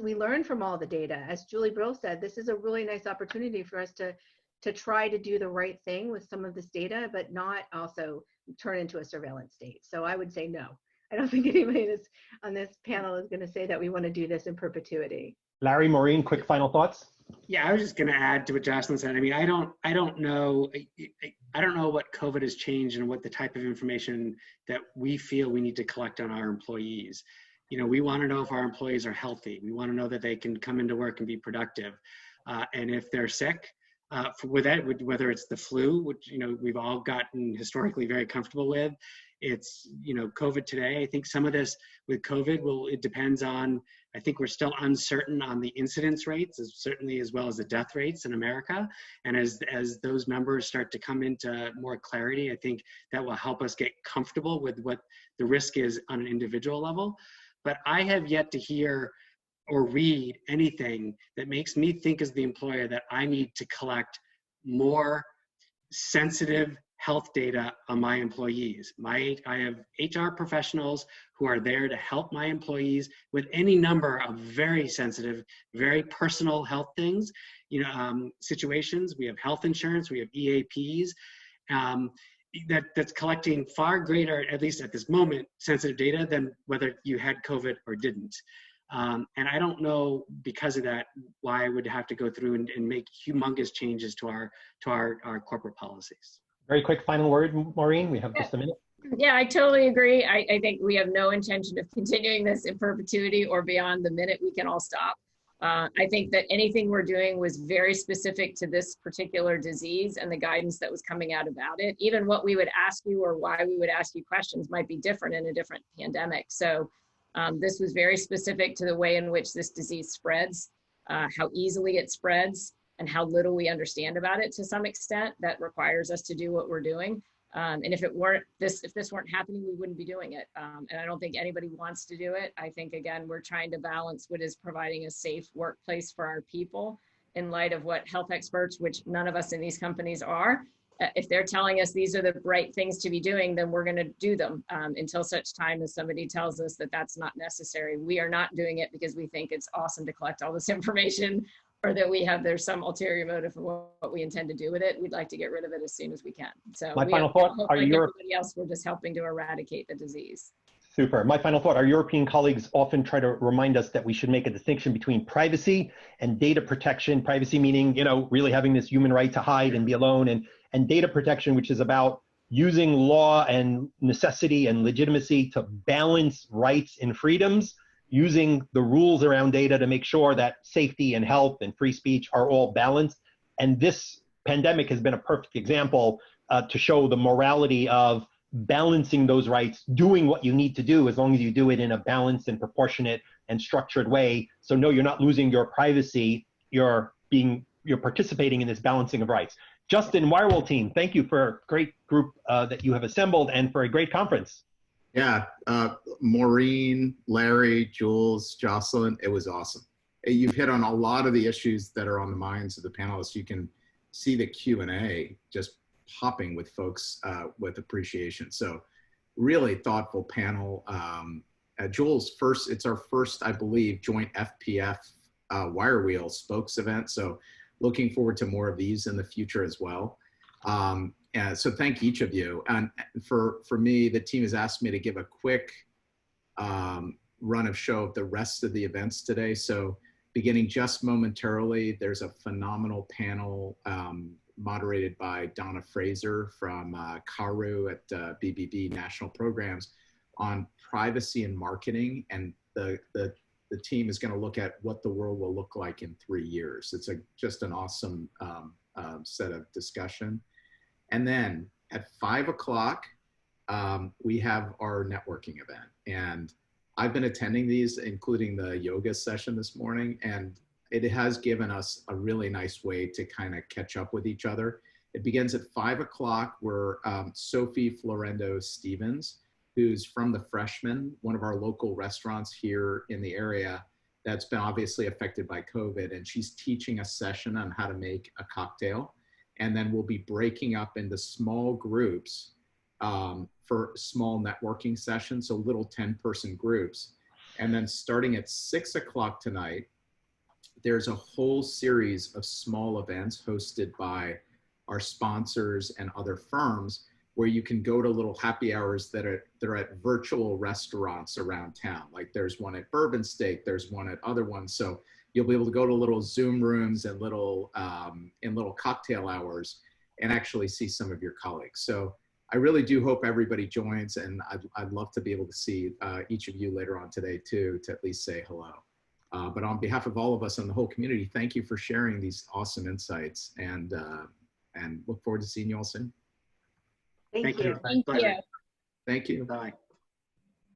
we learn from all the data. As Julie Brill said, this is a really nice opportunity for us to try to do the right thing with some of this data, but not also turn into a surveillance state. So I would say no. I don't think anybody on this panel is going to say that we want to do this in perpetuity. Larry, Maureen, quick final thoughts. Yeah, I was just going to add to what Jocelyn said. I mean, I don't know what COVID has changed and what the type of information that we feel we need to collect on our employees. You know, we want to know if our employees are healthy. We want to know that they can come into work and be productive. And if they're sick, whether it's the flu, which, you know, we've all gotten historically very comfortable with, it's, you know, COVID today. I think some of this with COVID it depends on, I think we're still uncertain on the incidence rates, certainly as well as the death rates in America. And as those numbers start to come into more clarity, I think that will help us get comfortable with what the risk is on an individual level. But I have yet to hear or read anything that makes me think as the employer that I need to collect more sensitive health data on my employees. I have HR professionals who are there to help my employees with any number of very sensitive, very personal health things, you know, situations. We have health insurance, we have EAPs, that's collecting far greater, at least at this moment, sensitive data than whether you had COVID or didn't. And I don't know, because of that, why I would have to go through and make humongous changes to our corporate policies. Very quick final word, Maureen. We have just a minute. Yeah, I totally agree. I think we have no intention of continuing this in perpetuity or beyond the minute we can all stop. I think that anything we're doing was very specific to this particular disease and the guidance that was coming out about it. Even what we would ask you or why we would ask you questions might be different in a different pandemic. So this was very specific to the way in which this disease spreads, how easily it spreads, and how little we understand about it to some extent. That requires us to do what we're doing. And if this weren't happening, we wouldn't be doing it. And I don't think anybody wants to do it. I think, again, we're trying to balance what is providing a safe workplace for our people in light of what health experts, which none of us in these companies are, if they're telling us these are the right things to be doing, then we're going to do them until such time as somebody tells us that that's not necessary. We are not doing it because we think it's awesome to collect all this information, or that there's some ulterior motive for what we intend to do with it. We'd like to get rid of it as soon as we can. So my final thought, everybody else, we're just helping to eradicate the disease. Super. My final thought, our European colleagues often try to remind us that we should make a distinction between privacy and data protection. Privacy meaning, you know, really having this human right to hide and be alone, and data protection, which is about using law and necessity and legitimacy to balance rights and freedoms, using the rules around data to make sure that safety and health and free speech are all balanced. And this pandemic has been a perfect example to show the morality of balancing those rights, doing what you need to do as long as you do it in a balanced and proportionate and structured way. So no, you're not losing your privacy, you're participating in this balancing of rights. Justin, Wirewall team, thank you for a great group that you have assembled and for a great conference. Yeah, Maureen, Larry, Jules, Jocelyn, it was awesome. You've hit on a lot of the issues that are on the minds of the panelists. You can see the Q&A just popping with folks with appreciation. So really thoughtful panel. Jules, it's our first, I believe, joint FPF Wirewheel spokes event. So looking forward to more of these in the future as well. So thank each of you. And for me, the team has asked me to give a quick run of show of the rest of the events today. So beginning just momentarily, there's a phenomenal panel moderated by Donna Fraser from CARU at BBB National Programs on privacy and marketing and the the team is going to look at what the world will look like in 3 years. It's just an awesome set of discussion. And then at 5 o'clock, we have our networking event. And I've been attending these, including the yoga session this morning, and it has given us a really nice way to kind of catch up with each other. It begins at 5 o'clock, where Sophie Florendo Stevens, who's from the Freshman, one of our local restaurants here in the area that's been obviously affected by COVID, and she's teaching a session on how to make a cocktail. And then we'll be breaking up into small groups for small networking sessions, so little 10-person groups. And then starting at 6 o'clock tonight, there's a whole series of small events hosted by our sponsors and other firms, where you can go to little happy hours that are at virtual restaurants around town. Like there's one at Bourbon Steak, there's one at other ones. So you'll be able to go to little Zoom rooms and little cocktail hours and actually see some of your colleagues. So I really do hope everybody joins, and I'd love to be able to see each of you later on today too, to at least say hello. But on behalf of all of us and the whole community, thank you for sharing these awesome insights, and look forward to seeing you all soon. Thank you. Thank you. Thank you. Bye.